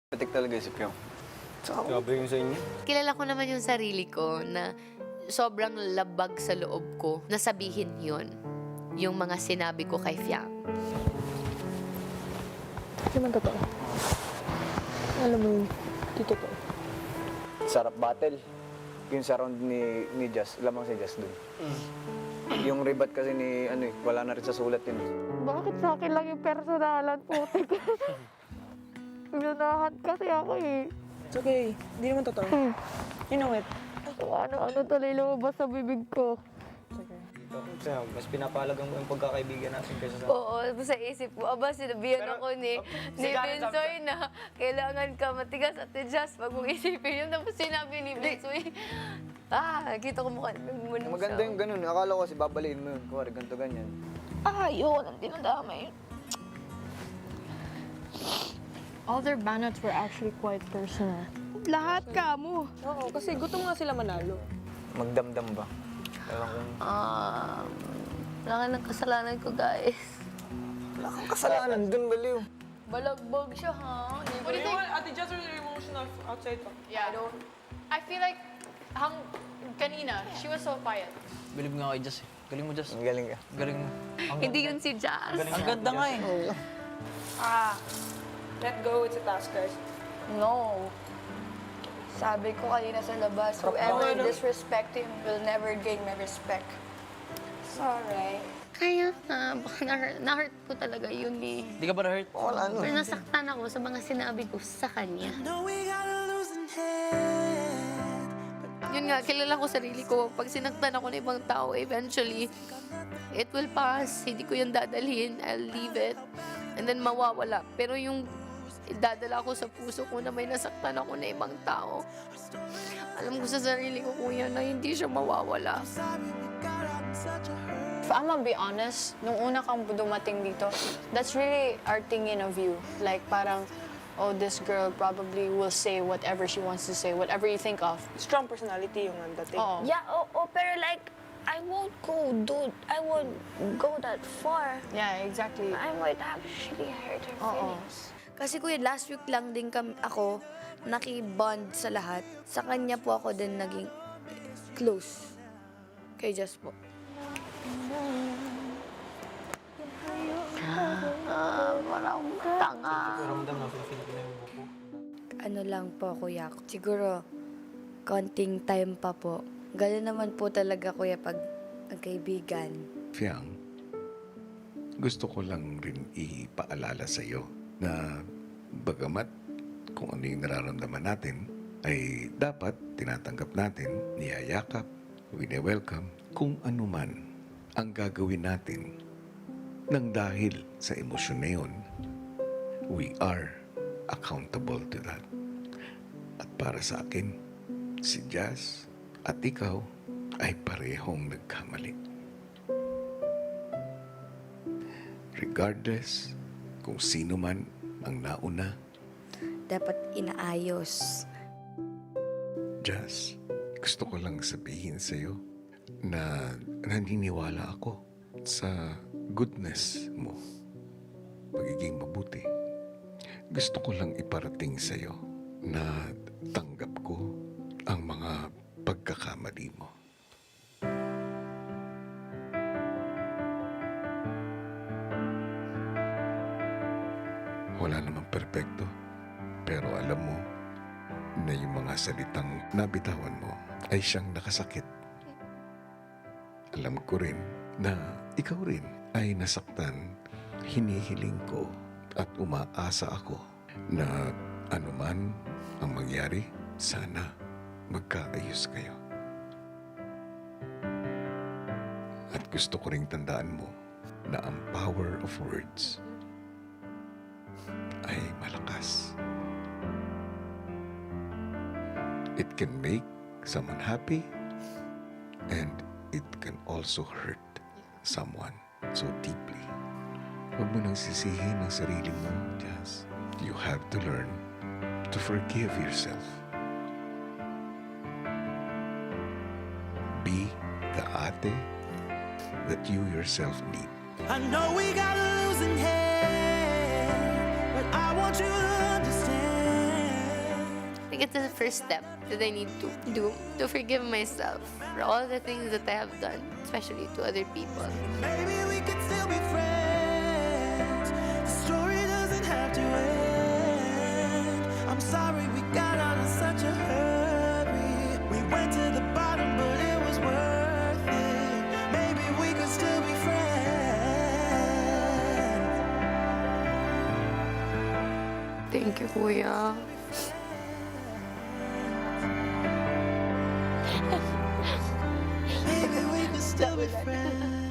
Patik talaga isip ko. Grabe yung sa inyo. Kilala ko naman yung sarili ko na sobrang labag sa loob ko na sabihin yun. Yung mga sinabi ko kay Fiang. Hindi man totoo. Alam mo yun, di totoo. Sarap battle. Yung sa round ni Jazz, lamang si Jazz dun. Yung rebat kasi ni, wala na rin sa sulat yun. Bakit sa akin lang yung personalan, putik? Lunahan kasi ako eh. It's okay. Hindi naman totoo. You know it. Kung ano-ano tuloy lumabas sa bibig ko. It's okay. Kasi mas pinapalagang mo yung pagkakaibigan natin kaysa sa... Oo, sa isip ko, aba, sinabihan ako ni Bensoy na kailangan ka matigas at adjust pag mong isipin yun. Tapos sinabi ni Bensoy, kita ko mukha. Maganda yung ganun. Akala ko kasi babaliin mo yun. Kuwari, ganito ganyan. Ayoko nang dinadamay. All their banners were actually quite personal. Lahat ka mo. Oo, kasi gutom nga sila manalo. Magdamdam ba? Alam kong... Wala ka ng kasalanan ko, guys. Wala kang kasalanan dun, baliw. Balagbag siya, ha? What do you think? Ate Jess, are you emotional outside ka? Yeah. I feel like kanina, she was so quiet. Bilib nga kay Jess eh. Galing mo, Jess. Ang galing ka. Galing mo. Hindi yun si Jazz. Ang ganda nga eh. Let go, it's a task, guys. No. Sabi ko kanina sa labas, whoever disrespect him will never gain my respect. Sorry. Kaya baka na-hurt ko talaga yun eh. Di ka ba na-hurt? Wala ano. Pero nasaktan ako sa mga sinabi ko sa kanya. Yun nga, kilala ko sarili ko. Pag sinaktan ako ng ibang tao, eventually, it will pass. Hindi ko yun dadalhin. I'll leave it. And then mawawala. Pero yung idadala ko sa puso ko na may nasaktan ako na ibang tao. Alam ko sa sarili ko, kuya, na hindi siya mawawala. If I'm gonna be honest, nung una kang dumating dito, that's really our tingin of you. Like parang, oh, this girl probably will say whatever she wants to say, whatever you think of. Strong personality yung dating. Oo. Yeah, pero like, I won't go, dude. I won't go that far. Yeah, exactly. I might actually hurt her feelings. Kasi kuya, last week lang din ako nakibond sa lahat. Sa kanya po ako din naging close. Kay Jess po. Parang tanga. Ramdam na Filipino yung buko. Ano lang po, kuya. Siguro, konting time pa po. Gano'n naman po talaga, kuya, pag magkaibigan. Fiang, gusto ko lang rin ipaalala sa iyo na bagamat kung ano yung nararamdaman natin ay dapat tinatanggap natin, niyayakap, wini-welcome kung ano man ang gagawin natin nang dahil sa emosyon na yun, we are accountable to that. At para sa akin, si Jazz at ikaw ay parehong nagkamali. Regardless kung sino man ang nauna, Dapat inaayos. Jazz, gusto ko lang sabihin sa iyo na naniniwala ako sa goodness mo, pagiging mabuti. Gusto ko lang iparating sa iyo na tanggap ko ang mga pagkakamali mo. Wala namang perpekto, pero alam mo na yung mga salitang nabitawan mo ay siyang nakasakit. Alam ko rin na ikaw rin ay nasaktan. Hinihiling ko at umaasa ako na anuman ang mangyari, sana magkaayos kayo. At gusto ko ring tandaan mo na ang power of words ay malakas. It can make someone happy and it can also hurt someone so deeply. Huwag mo nang sisihin ang sarili mo, Jazz. You have to learn to forgive yourself. Be the ate that you yourself need. I know we got a losing hand, but I want you to understand. think it's the first step that I need to do to forgive myself for all the things that I have done, especially to other people. Maybe we could still be friends. The story doesn't have to end. I'm sorry we got out in such a hurry. We went to the bottom, but it was worth it. Maybe we could still be friends. Thank you, Kuya. Maybe we could still be friends.